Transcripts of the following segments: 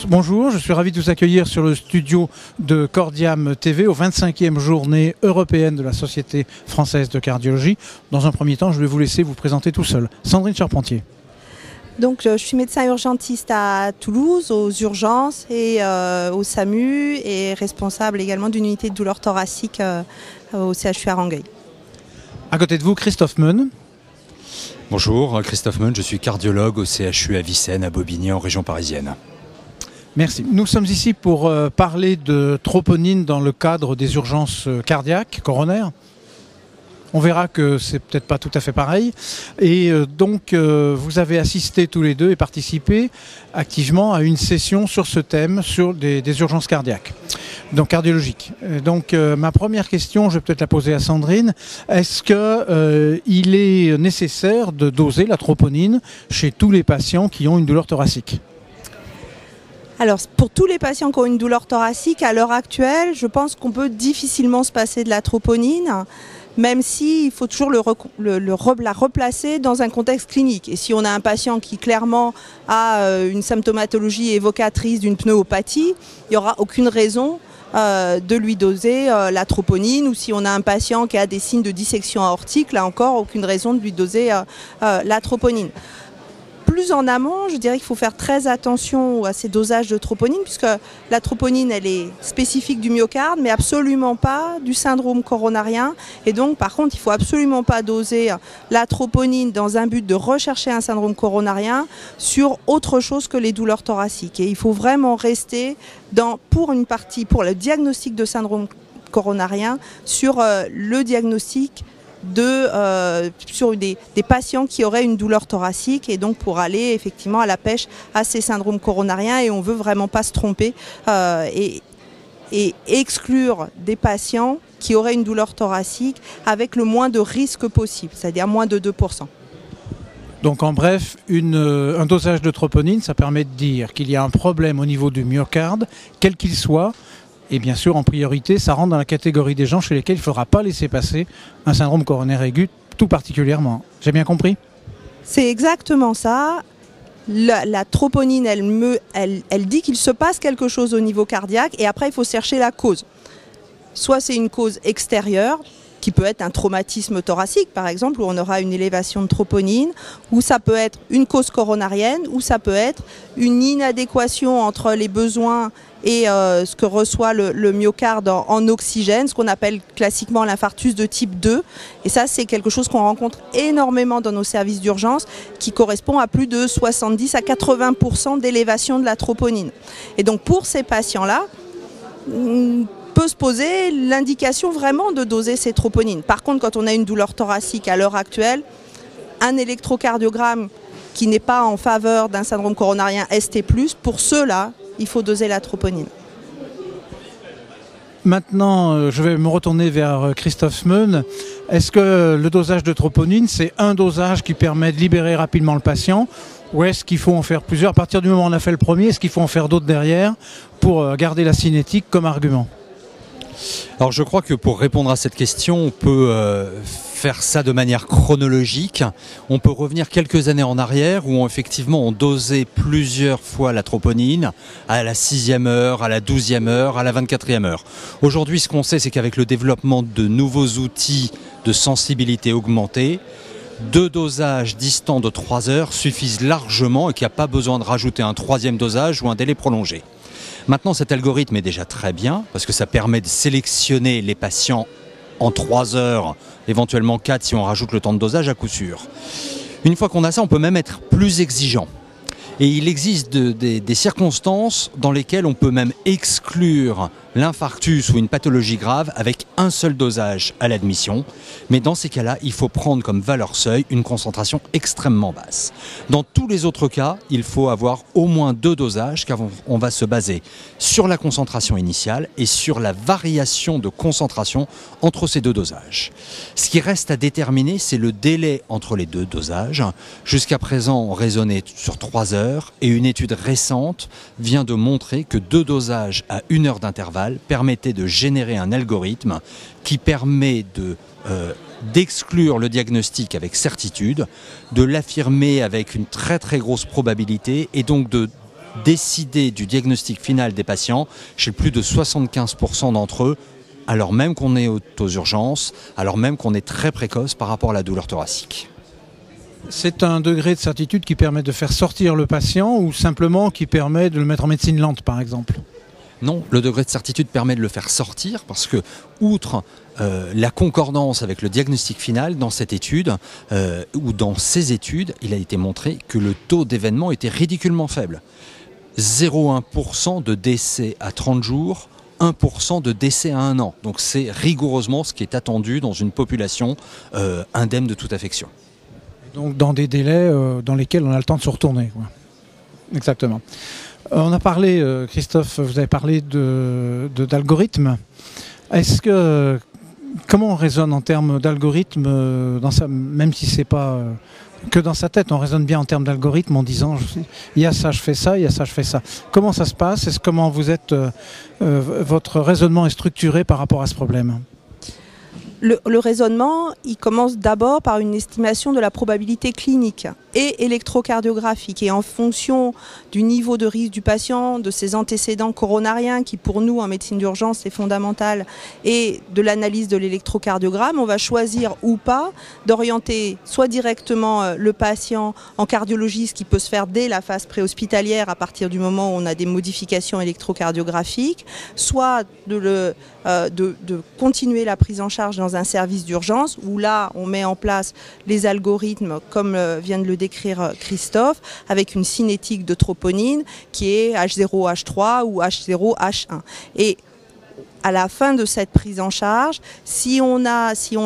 Bonjour, je suis ravi de vous accueillir sur le studio de Cordiam TV au 25e journée européenne de la Société française de cardiologie. Dans un premier temps, je vais vous laisser vous présenter tout seul. Sandrine Charpentier. Donc, je suis médecin urgentiste à Toulouse, aux urgences et au SAMU, et responsable également d'une unité de douleur thoracique au CHU à Rangueil. À côté de vous, Christophe Meun. Bonjour, Christophe Meun, je suis cardiologue au CHU à Vicenne, à Bobigny, en région parisienne. Merci. Nous sommes ici pour parler de troponine dans le cadre des urgences cardiaques, coronaires. On verra que c'est peut-être pas tout à fait pareil. Et donc, vous avez assisté tous les deux et participé activement à une session sur ce thème, sur des urgences cardiaques, donc cardiologiques. Donc, ma première question, je vais peut-être la poser à Sandrine. Est-ce qu'il est nécessaire de doser la troponine chez tous les patients qui ont une douleur thoracique ? Alors, pour tous les patients qui ont une douleur thoracique, à l'heure actuelle, je pense qu'on peut difficilement se passer de la troponine, même s'il faut toujours la replacer dans un contexte clinique. Et si on a un patient qui clairement a une symptomatologie évocatrice d'une pneumopathie, il n'y aura aucune raison de lui doser la troponine, ou si on a un patient qui a des signes de dissection aortique, là encore, aucune raison de lui doser la troponine. Plus en amont, je dirais qu'il faut faire très attention à ces dosages de troponine, puisque la troponine, elle est spécifique du myocarde, mais absolument pas du syndrome coronarien. Et donc, par contre, il ne faut absolument pas doser la troponine dans un but de rechercher un syndrome coronarien sur autre chose que les douleurs thoraciques. Et il faut vraiment rester pour le diagnostic de syndrome coronarien, sur le diagnostic sur des patients qui auraient une douleur thoracique, et donc pour aller effectivement à la pêche à ces syndromes coronariens. Et on ne veut vraiment pas se tromper et exclure des patients qui auraient une douleur thoracique avec le moins de risque possible, c'est-à-dire moins de 2%. Donc en bref, un dosage de troponine, ça permet de dire qu'il y a un problème au niveau du myocarde, quel qu'il soit. Et bien sûr, en priorité, ça rentre dans la catégorie des gens chez lesquels il ne faudra pas laisser passer un syndrome coronaire aigu, tout particulièrement. J'ai bien compris ? C'est exactement ça. La troponine, elle dit qu'il se passe quelque chose au niveau cardiaque, et après, il faut chercher la cause. Soit c'est une cause extérieure, qui peut être un traumatisme thoracique, par exemple, où on aura une élévation de troponine, ou ça peut être une cause coronarienne, ou ça peut être une inadéquation entre les besoins et ce que reçoit le myocarde en oxygène, ce qu'on appelle classiquement l'infarctus de type 2. Et ça, c'est quelque chose qu'on rencontre énormément dans nos services d'urgence, qui correspond à plus de 70 à 80% d'élévation de la troponine. Et donc pour ces patients-là, peut se poser l'indication vraiment de doser ces troponines. Par contre, quand on a une douleur thoracique à l'heure actuelle, un électrocardiogramme qui n'est pas en faveur d'un syndrome coronarien ST+, pour ceux-là, il faut doser la troponine. Maintenant, je vais me retourner vers Christophe Meun. Est-ce que le dosage de troponine, c'est un dosage qui permet de libérer rapidement le patient, ou est-ce qu'il faut en faire plusieurs ? À partir du moment où on a fait le premier, est-ce qu'il faut en faire d'autres derrière pour garder la cinétique comme argument ? Alors je crois que pour répondre à cette question, on peut faire ça de manière chronologique. On peut revenir quelques années en arrière où effectivement on dosait plusieurs fois la troponine à la 6e heure, à la 12e heure, à la 24e heure. Aujourd'hui, ce qu'on sait, c'est qu'avec le développement de nouveaux outils de sensibilité augmentée, 2 dosages distants de 3 heures suffisent largement et qu'il n'y a pas besoin de rajouter un 3e dosage ou un délai prolongé. Maintenant, cet algorithme est déjà très bien parce que ça permet de sélectionner les patients en 3 heures, éventuellement 4 si on rajoute le temps de dosage à coup sûr. Une fois qu'on a ça, on peut même être plus exigeant. Et il existe des circonstances dans lesquelles on peut même exclure l'infarctus ou une pathologie grave avec un seul dosage à l'admission. Mais dans ces cas-là, il faut prendre comme valeur seuil une concentration extrêmement basse. Dans tous les autres cas, il faut avoir au moins 2 dosages car on va se baser sur la concentration initiale et sur la variation de concentration entre ces 2 dosages. Ce qui reste à déterminer, c'est le délai entre les 2 dosages. Jusqu'à présent, on raisonnait sur 3 heures et une étude récente vient de montrer que 2 dosages à 1 heure d'intervalle principal permettait de générer un algorithme qui permet d'exclure le diagnostic avec certitude, de l'affirmer avec une très très grosse probabilité et donc de décider du diagnostic final des patients chez plus de 75% d'entre eux, alors même qu'on est aux urgences, alors même qu'on est très précoce par rapport à la douleur thoracique. C'est un degré de certitude qui permet de faire sortir le patient ou simplement qui permet de le mettre en médecine lente, par exemple? Non, le degré de certitude permet de le faire sortir parce que, outre la concordance avec le diagnostic final, dans cette étude, ou dans ces études, il a été montré que le taux d'événement était ridiculement faible. 0,1% de décès à 30 jours, 1% de décès à 1 an. Donc c'est rigoureusement ce qui est attendu dans une population indemne de toute affection. Donc dans des délais dans lesquels on a le temps de se retourner, quoi. Exactement. On a parlé, Christophe, vous avez parlé d'algorithmes. Comment on raisonne en termes d'algorithmes, même si c'est pas que dans sa tête, on raisonne bien en termes d'algorithmes en disant il y a ça, je fais ça, il y a ça, je fais ça. Comment ça se passe? Comment votre raisonnement est structuré par rapport à ce problème? Le raisonnement, il commence d'abord par une estimation de la probabilité clinique et électrocardiographique. Et en fonction du niveau de risque du patient, de ses antécédents coronariens, qui pour nous en médecine d'urgence est fondamental, et de l'analyse de l'électrocardiogramme, on va choisir ou pas d'orienter soit directement le patient en cardiologie, ce qui peut se faire dès la phase préhospitalière à partir du moment où on a des modifications électrocardiographiques, soit de continuer la prise en charge dans un service d'urgence où là on met en place les algorithmes comme vient de le décrire Christophe, avec une cinétique de troponine qui est H0H3 ou H0H1. Et à la fin de cette prise en charge, si on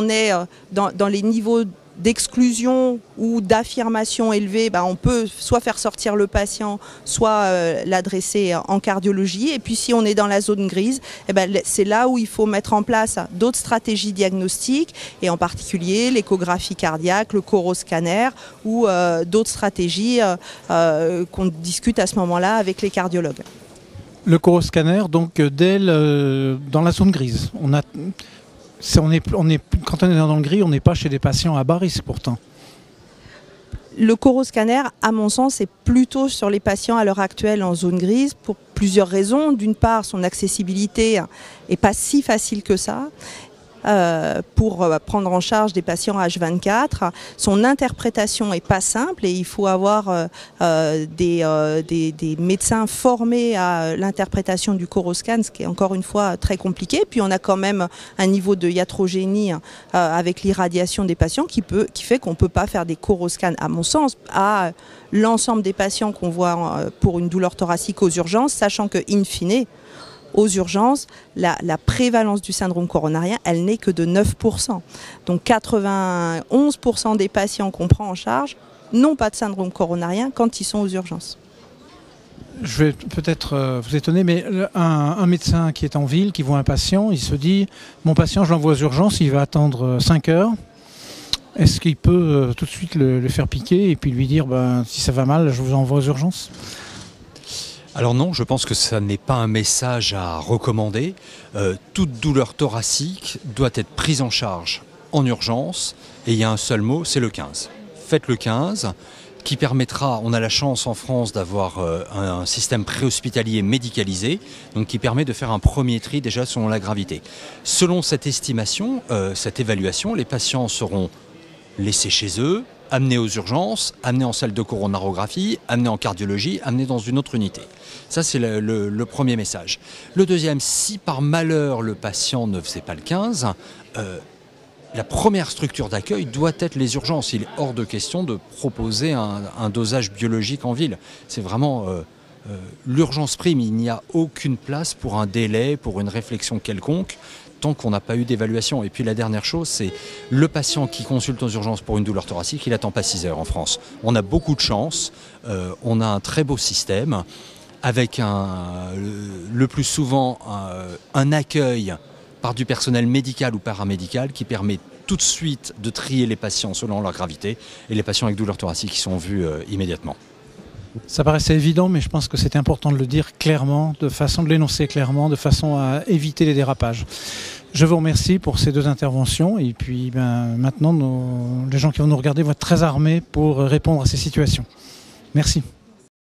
est dans les niveaux d'exclusion ou d'affirmation élevée, on peut soit faire sortir le patient, soit l'adresser en cardiologie. Et puis si on est dans la zone grise, c'est là où il faut mettre en place d'autres stratégies diagnostiques, et en particulier l'échographie cardiaque, le coroscanner ou d'autres stratégies qu'on discute à ce moment-là avec les cardiologues. Le coroscanner, donc dans la zone grise. Quand on est dans le gris, on n'est pas chez des patients à bas risque pourtant. Le coroscanner, à mon sens, est plutôt sur les patients à l'heure actuelle en zone grise pour plusieurs raisons. D'une part, son accessibilité n'est pas si facile que ça. Pour prendre en charge des patients H24. Son interprétation n'est pas simple et il faut avoir des médecins formés à l'interprétation du coroscan, ce qui est encore une fois très compliqué. Puis on a quand même un niveau de iatrogénie avec l'irradiation des patients qui fait qu'on ne peut pas faire des coroscans, à mon sens, à l'ensemble des patients qu'on voit pour une douleur thoracique aux urgences, sachant que, in fine, aux urgences, la prévalence du syndrome coronarien, elle n'est que de 9%. Donc 91% des patients qu'on prend en charge n'ont pas de syndrome coronarien quand ils sont aux urgences. Je vais peut-être vous étonner, mais un médecin qui est en ville, qui voit un patient, il se dit « Mon patient, je l'envoie aux urgences, il va attendre 5 heures. Est-ce qu'il peut tout de suite le faire piquer et puis lui dire si ça va mal, je vous envoie aux urgences ?» Alors non, je pense que ça n'est pas un message à recommander. Toute douleur thoracique doit être prise en charge en urgence et il y a un seul mot, c'est le 15. Faites le 15 qui permettra, on a la chance en France d'avoir un système préhospitalier médicalisé, donc qui permet de faire un premier tri déjà selon la gravité. Selon cette estimation, cette évaluation, les patients seront laissés chez eux, amenés aux urgences, amenés en salle de coronarographie, amenés en cardiologie, amenés dans une autre unité. Ça, c'est le premier message. Le deuxième, si par malheur le patient ne faisait pas le 15, la première structure d'accueil doit être les urgences. Il est hors de question de proposer un dosage biologique en ville. C'est vraiment l'urgence prime. Il n'y a aucune place pour un délai, pour une réflexion quelconque, tant qu'on n'a pas eu d'évaluation. Et puis la dernière chose, c'est le patient qui consulte aux urgences pour une douleur thoracique, il n'attend pas 6 heures en France. On a beaucoup de chance, on a un très beau système, avec le plus souvent un accueil par du personnel médical ou paramédical qui permet tout de suite de trier les patients selon leur gravité, et les patients avec douleur thoracique qui sont vus immédiatement. Ça paraissait évident, mais je pense que c'était important de le dire clairement, de l'énoncer clairement, de façon à éviter les dérapages. Je vous remercie pour ces 2 interventions et puis maintenant les gens qui vont nous regarder vont être très armés pour répondre à ces situations. Merci.